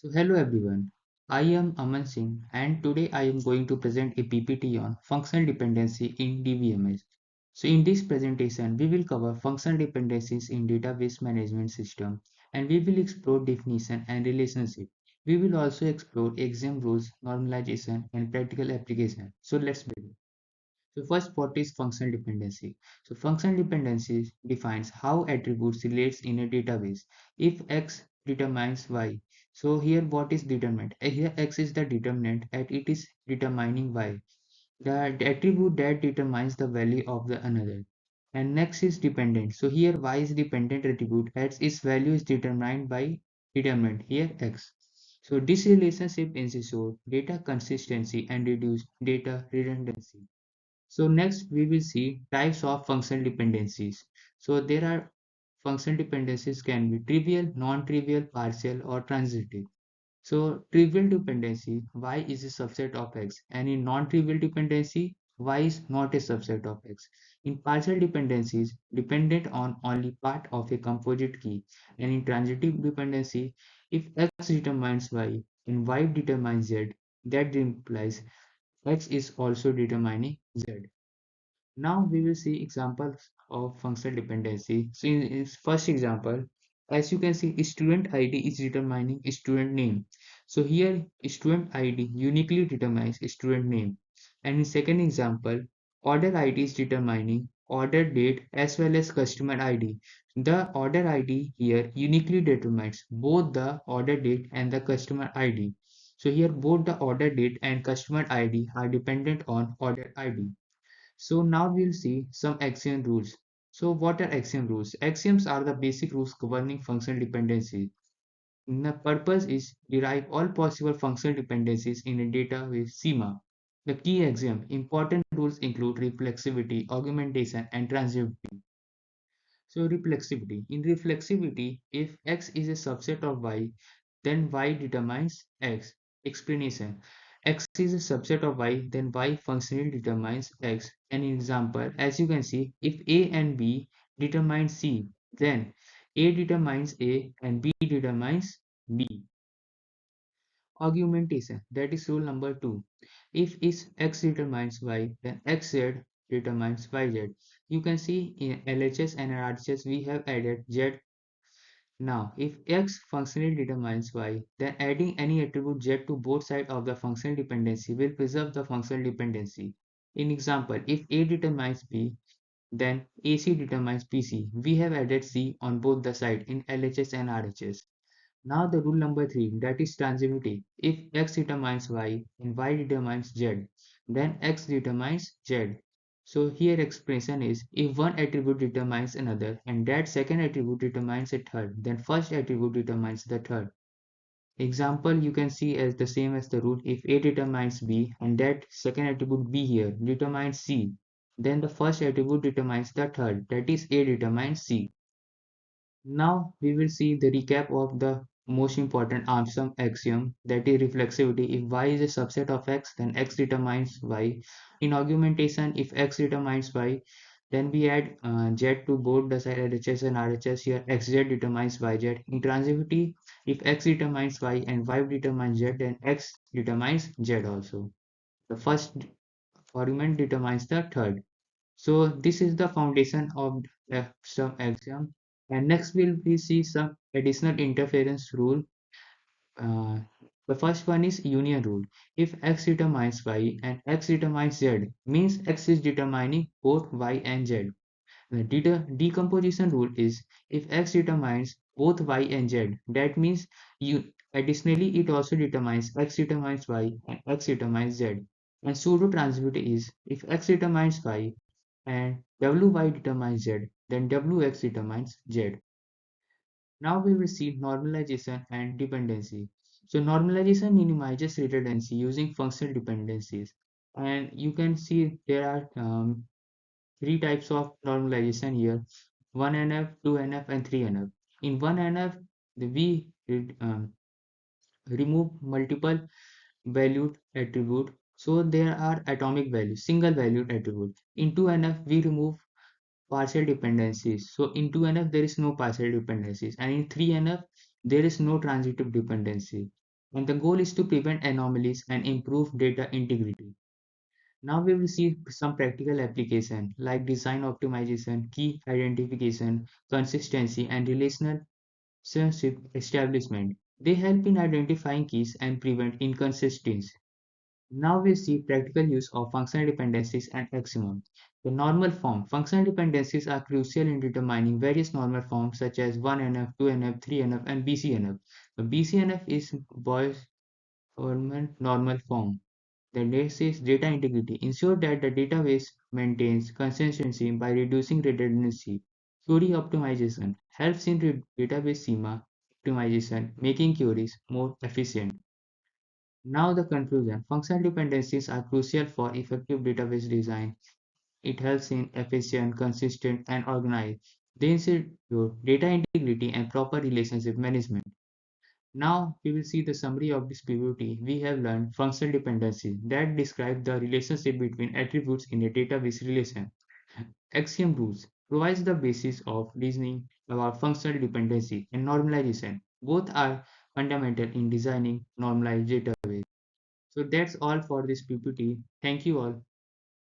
So hello everyone, I am Aman Singh and today I am going to present a PPT on functional dependency in DBMS. So in this presentation we will cover functional dependencies in database management system and we will explore definition and relationship. We will also explore axiom rules, normalization and practical application. So let's begin. So first, what is functional dependency? So functional dependency defines how attributes relates in a database. If X determines Y, so here what is determinant? Here X is the determinant and it is determining Y. The attribute that determines the value of the another. And next is dependent. So here Y is dependent attribute as its value is determined by determinant here X. So this relationship ensures data consistency and reduce data redundancy. So next we will see types of functional dependencies. So there are functional dependencies can be trivial, non-trivial, partial or transitive. So trivial dependency, Y is a subset of X, and in non-trivial dependency, Y is not a subset of X. In partial dependencies, dependent on only part of a composite key, and in transitive dependency, if X determines Y and Y determines Z, that implies X is also determining Z. Now we will see examples of functional dependency. So in first example, as you can see, student ID is determining student name. So here student ID uniquely determines student name. And in second example, order ID is determining order date as well as customer ID. The order ID here uniquely determines both the order date and the customer ID. So here both the order date and customer ID are dependent on order ID. So now we'll see some axiom rules. So what are axiom rules? Axioms are the basic rules governing functional dependency. The purpose is derive all possible functional dependencies in a database schema. The key axiom, important rules include reflexivity, augmentation, and transitivity. So reflexivity. In reflexivity, if X is a subset of Y, then Y determines X. Explanation. X is a subset of Y, then Y functionally determines X. An example, as you can see, if A and B determine C, then A determines A and B determines B. Augmentation, that is rule number 2. If is X determines Y, then XZ determines YZ. You can see in LHS and RHS we have added Z. Now, if X functionally determines Y, then adding any attribute Z to both sides of the functional dependency will preserve the functional dependency. In example, if A determines B, then AC determines BC. We have added C on both the sides in LHS and RHS. Now the rule number 3, that is transitivity. If X determines Y and Y determines Z, then X determines Z. So here expression is if one attribute determines another and that second attribute determines a third, then first attribute determines the third. Example you can see as the same as the rule if A determines B and that second attribute B here determines C, then the first attribute determines the third, that is A determines C. Now we will see the recap of the most important axiom, that is reflexivity. If Y is a subset of X, then X determines Y. In augmentation, if X determines Y, then we add Z to both the side LHS and RHS. Here XZ determines YZ. In transitivity, if X determines Y and Y determines Z, then X determines Z also. The first argument determines the third. So this is the foundation of some axiom. And next we see some additional interference rule. Uh, the first one is union rule. If X determines Y and X determines Z, means X is determining both Y and Z. The decomposition rule is if X determines both Y and Z, that means additionally it also determines X determines Y and X determines Z. And pseudo transitivity is if X determines Y and Wy determines Z, then Wx determines Z. Now we will see normalization and dependency. So normalization minimizes redundancy using functional dependencies. And you can see there are three types of normalization here: 1NF, 2NF, and 3NF. In 1NF, we remove multiple valued attribute. So there are atomic values, single valued attribute. In 2NF, we remove partial dependencies. So in 2NF there is no partial dependencies, and in 3NF there is no transitive dependency. And the goal is to prevent anomalies and improve data integrity. Now we will see some practical application like design optimization, key identification, consistency, and relationship establishment. They help in identifying keys and prevent inconsistency. Now we see practical use of functional dependencies and axiom. The normal form. Functional dependencies are crucial in determining various normal forms such as 1NF, 2NF, 3NF, and BCNF. The BCNF is Boyle-Forman normal form. The next is data integrity. Ensure that the database maintains consistency by reducing redundancy. Query optimization helps in database schema optimization, making queries more efficient. Now the conclusion. Functional dependencies are crucial for effective database design. It helps in efficient, consistent, and organized. They ensure data integrity and proper relationship management. Now we will see the summary of this PPT. We have learned functional dependency that describe the relationship between attributes in a database relation. Axiom rules provides the basis of reasoning about functional dependency and normalization. Both are fundamental in designing normalized database. So that's all for this PPT. Thank you all.